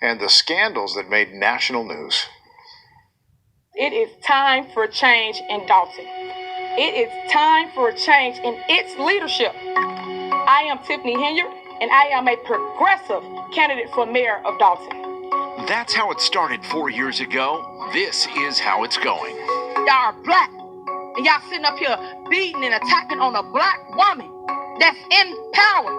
and the scandals that made national news. It is time for change in Dolton. It is time for a change in its leadership. I am Tiffany Henyard, and I am a progressive candidate for mayor of Dolton. That's how it started 4 years ago. This is how it's going. Y'all are black, and y'all sitting up here beating and attacking on a black woman that's in power.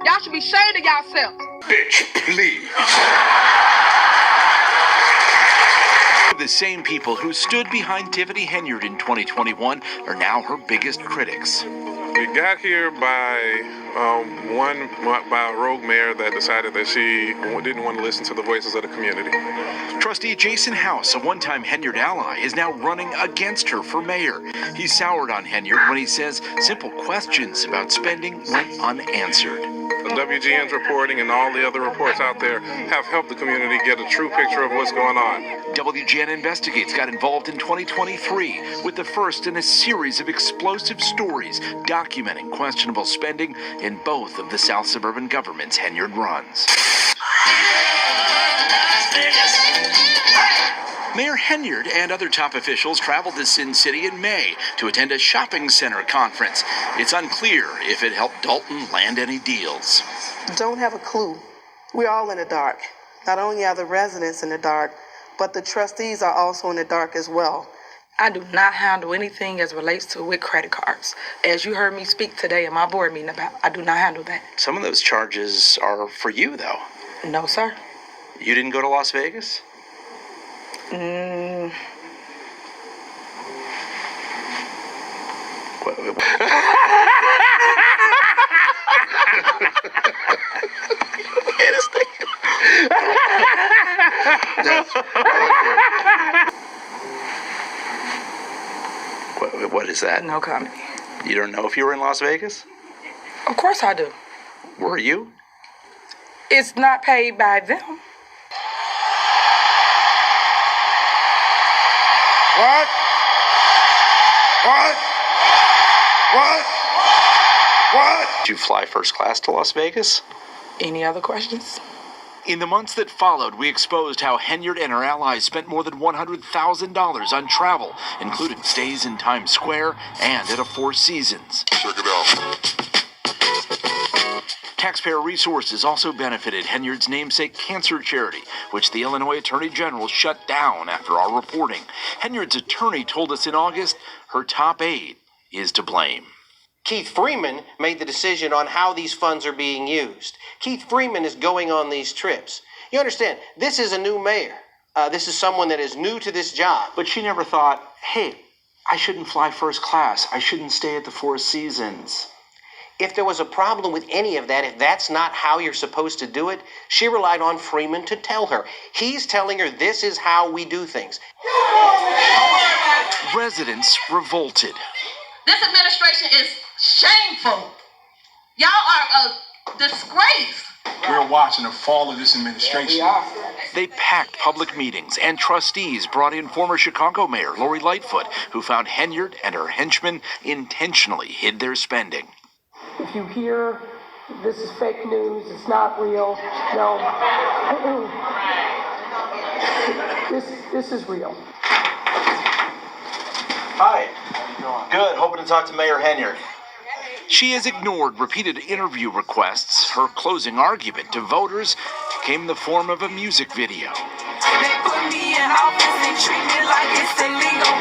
Y'all should be ashamed of yourselves. Bitch, please. The same people who stood behind Tiffany Henyard in 2021 are now her biggest critics. We got here by a rogue mayor that decided that she didn't want to listen to the voices of the community. Trustee Jason House, a one-time Henyard ally, is now running against her for mayor. He soured on Henyard when he says simple questions about spending went unanswered. The WGN's reporting and all the other reports out there have helped the community get a true picture of what's going on. WGN Investigates got involved in 2023 with the first in a series of explosive stories documenting questionable spending in both of the South suburban governments Henyard runs. Mayor Henyard and other top officials traveled to Sin City in May to attend a shopping center conference. It's unclear if it helped Dolton land any deals. Don't have a clue. We're all in the dark. Not only are the residents in the dark, but the trustees are also in the dark as well. I do not handle anything as relates to with credit cards. As you heard me speak today in my board meeting about, I do not handle that. Some of those charges are for you, though. No, sir. You didn't go to Las Vegas? What is that? No comment. You don't know if you were in Las Vegas? Of course I do. Were you? It's not paid by them. What? What? What? What? Did you fly first class to Las Vegas? Any other questions? In the months that followed, we exposed how Henyard and her allies spent more than $100,000 on travel, including stays in Times Square and at a Four Seasons. Check it out. Taxpayer resources also benefited Henyard's namesake cancer charity, which the Illinois Attorney General shut down after our reporting. Henyard's attorney told us in August her top aide is to blame. Keith Freeman made the decision on how these funds are being used. Keith Freeman is going on these trips. You understand, this is a new mayor. This is someone that is new to this job. But she never thought, hey, I shouldn't fly first class. I shouldn't stay at the Four Seasons. If there was a problem with any of that, if that's not how you're supposed to do it, she relied on Freeman to tell her. He's telling her this is how we do things. Residents revolted. This administration is shameful. Y'all are a disgrace. We're watching the fall of this administration. They packed public meetings, and trustees brought in former Chicago Mayor Lori Lightfoot, who found Henyard and her henchmen intentionally hid their spending. If you hear this is fake news, it's not real, no. This is real. Hi. Good. Hoping to talk to Mayor Henyard. She has ignored repeated interview requests. Her closing argument to voters came in the form of a music video. They put me in office and treat me like it's illegal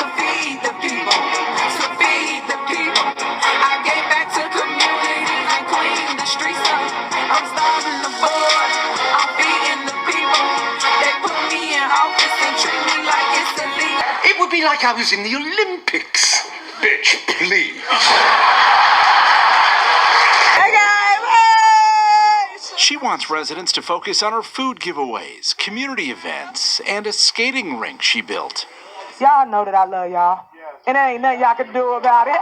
to feed the people, to feed the people. I gave back to communities and cleaned the streets up. I'm starving the board, I'm feeding the people. They put me in office and treat me like it's illegal. It would be like I was in the Olympics. Bitch, please. She wants residents to focus on her food giveaways, community events, and a skating rink she built. Y'all know that I love y'all. And there ain't nothing y'all can do about it.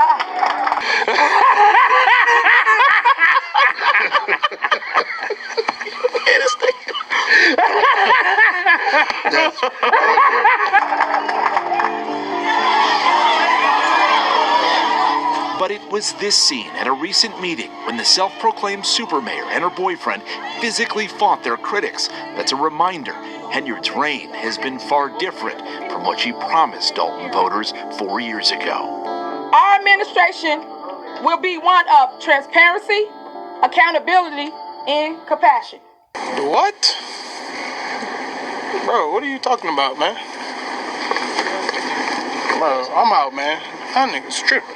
But it was this scene at a recent meeting when the self-proclaimed super mayor and her boyfriend physically fought their critics that It's a reminder Henyard's reign has been far different from what she promised Dolton voters 4 years ago. Our administration will be one of transparency, accountability, and compassion. What? Bro, what are you talking about, man? Bro, I'm out, man. That nigga's tripping.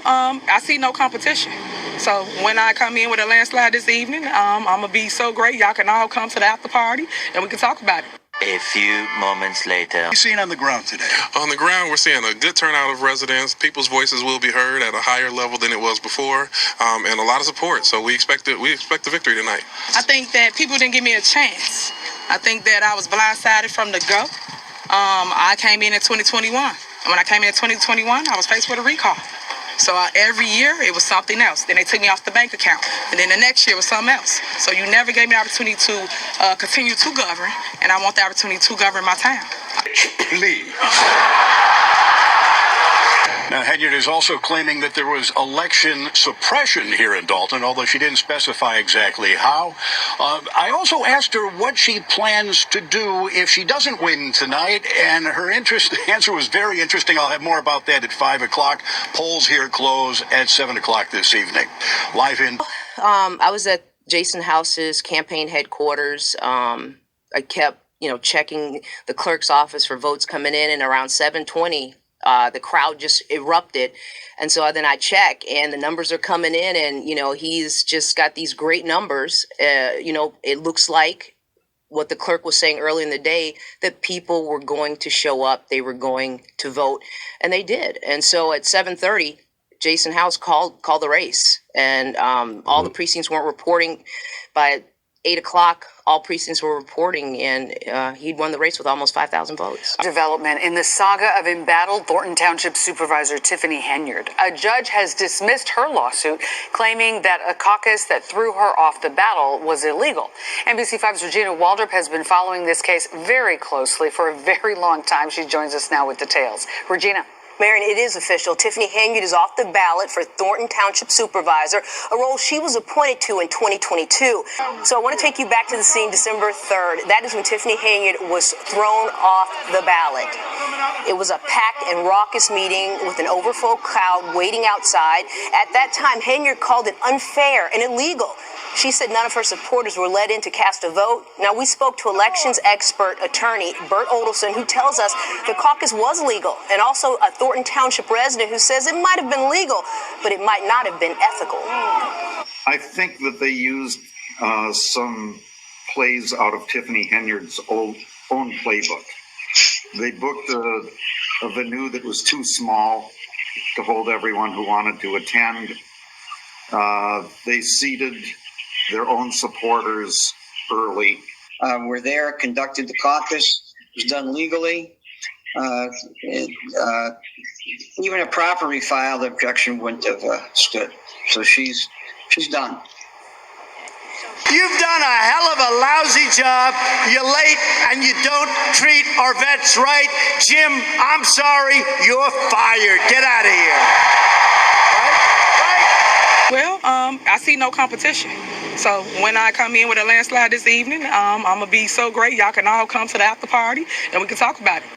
I see no competition. So when I come in with a landslide this evening, I'm gonna be so great. Y'all can all come to the after party and we can talk about it. A few moments later. What are you seeing on the ground today? On the ground, we're seeing a good turnout of residents. People's voices will be heard at a higher level than it was before, and a lot of support. So we expect the victory tonight. I think that people didn't give me a chance. I think that I was blindsided from the go. I came in 2021. And when I came in 2021, I was faced with a recall. So every year, it was something else. Then they took me off the bank account. And then the next year was something else. So you never gave me the opportunity to continue to govern. And I want the opportunity to govern my town. Please. Now, Henyard is also claiming that there was election suppression here in Dolton, although she didn't specify exactly how. I also asked her what she plans to do if she doesn't win tonight, and her answer was very interesting. I'll have more about that at 5 o'clock. Polls here close at 7 o'clock this evening. Live in... I was at Jason House's campaign headquarters. I kept, checking the clerk's office for votes coming in, and around 7:20, the crowd just erupted. And so then I check and the numbers are coming in and, he's just got these great numbers. It looks like what the clerk was saying earlier in the day, that people were going to show up. They were going to vote, and they did. And so at 7:30, Jason House called the race, and all the precincts weren't reporting. By 8 o'clock, all precincts were reporting, and he'd won the race with almost 5,000 votes. Development in the saga of embattled Thornton Township Supervisor Tiffany Henyard. A judge has dismissed her lawsuit, claiming that a caucus that threw her off the ballot was illegal. NBC5's Regina Waldrop has been following this case very closely for a very long time. She joins us now with details. Regina. Marion, it is official. Tiffany Henyard is off the ballot for Thornton Township Supervisor, a role she was appointed to in 2022. So I want to take you back to the scene December 3rd. That is when Tiffany Henyard was thrown off the ballot. It was a packed and raucous meeting with an overflow crowd waiting outside. At that time, Henyard called it unfair and illegal. She said none of her supporters were let in to cast a vote. Now, we spoke to elections expert attorney Bert Odelson, who tells us the caucus was legal, and also a Thornton Township resident who says it might have been legal, but it might not have been ethical. I think that they used some plays out of Tiffany Henyard's own playbook. They booked a venue that was too small to hold everyone who wanted to attend. They seated their own supporters early. Were there, conducted the caucus, was done legally. Even a properly filed objection wouldn't have stood. So she's done. You've done a hell of a lousy job. You're late and you don't treat our vets right. Jim, I'm sorry, you're fired. Get out of here. Well, I see no competition. So when I come in with a landslide this evening, I'm going to be so great. Y'all can all come to the after party and we can talk about it.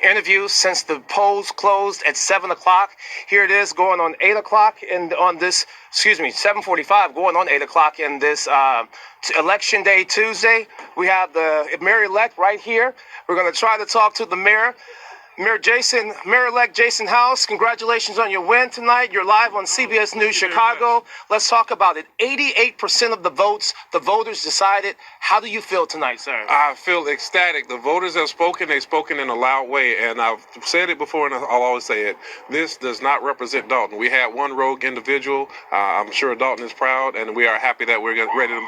Interview since the polls closed at 7 o'clock. Here it is going on 8 o'clock and on this, 7:45 going on 8 o'clock in this Election Day Tuesday. We have the mayor-elect right here. We're going to try to talk to the mayor. Mayor-elect Jason House, congratulations on your win tonight. You're live on CBS News Chicago. Let's talk about it. 88% of the votes, the voters decided. How do you feel tonight, sir? I feel ecstatic. The voters have spoken. They've spoken in a loud way, and I've said it before, and I'll always say it. This does not represent Dolton. We had one rogue individual. I'm sure Dolton is proud, and we are happy that we're ready to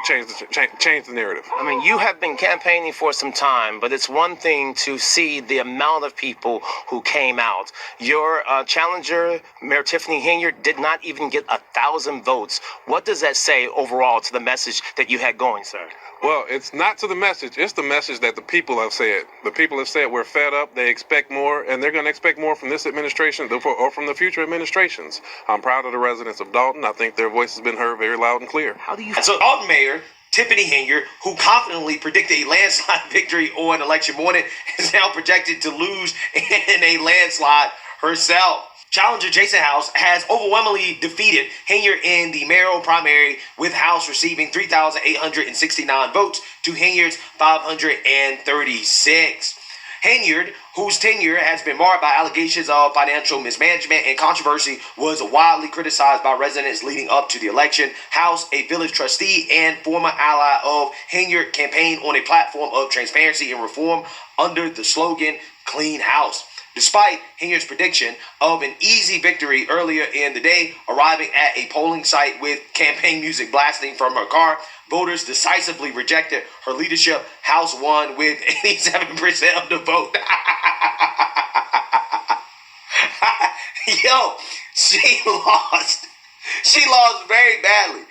change the narrative. I mean, you have been campaigning for some time, but it's one thing to see the amount of people who came out. Your challenger, Mayor Tiffany Henyard, did not even get 1,000 votes. What does that say overall to the message that you had going, sir? Well, it's not to the message. It's the message that the people have said. The people have said we're fed up. They expect more, and they're going to expect more from this administration or from the future administrations. I'm proud of the residents of Dolton. I think their voice has been heard very loud and clear. How do you? So Dolton Mayor Tiffany Henyard, who confidently predicted a landslide victory on election morning, is now projected to lose in a landslide herself. Challenger Jason House has overwhelmingly defeated Henyard in the mayoral primary, with House receiving 3,869 votes to Henyard's 536. Henyard, whose tenure has been marred by allegations of financial mismanagement and controversy, was widely criticized by residents leading up to the election. House, a village trustee and former ally of Henyard, campaigned on a platform of transparency and reform under the slogan Clean House. Despite Henyard's prediction of an easy victory earlier in the day, arriving at a polling site with campaign music blasting from her car, voters decisively rejected her leadership. House won with 87% of the vote. Yo, she lost. She lost very badly.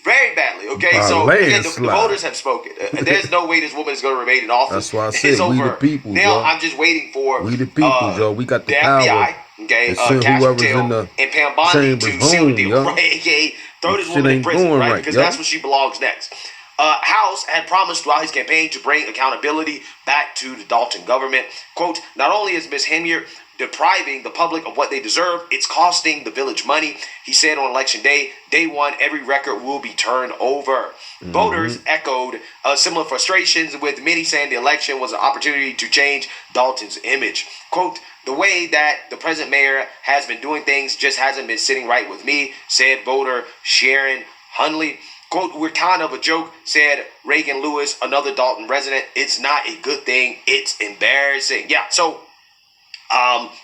Very badly, okay? So again, the voters have spoken. There's no way this woman is going to remain in office. That's why I said we the people, now, yo. I'm just waiting for we the people, yo. We got the power. FBI, okay, Cash Patel and Pam Bondi to seal the deal, right? AKA throw this woman in prison, right? Because that's where she belongs next. House had promised throughout his campaign to bring accountability back to the Dolton government. Quote, not only is Ms. Henyard depriving the public of what they deserve, it's costing the village money. He said on election day, day one, every record will be turned over. Voters echoed similar frustrations, with many saying the election was an opportunity to change Dolton's image. Quote, the way that the present mayor has been doing things just hasn't been sitting right with me, said voter Sharon Hunley. Quote, we're kind of a joke, said Reagan Lewis, another Dolton resident. It's not a good thing. It's embarrassing. Yeah, so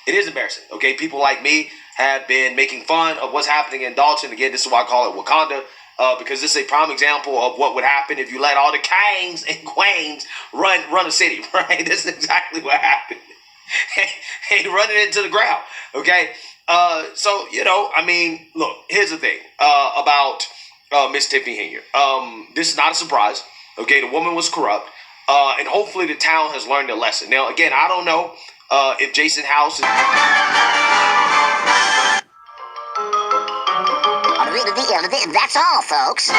it is embarrassing, okay? People like me have been making fun of what's happening in Dolton. Again, this is why I call it Wakanda, because this is a prime example of what would happen if you let all the kings and queens run a city, right? This is exactly what happened. And run it into the ground, okay? So, you know, I mean, look, here's the thing about Miss Tiffany Henyard. This is not a surprise, okay? The woman was corrupt, and hopefully the town has learned a lesson. Now, again, I don't know if Jason House is... That's all, folks.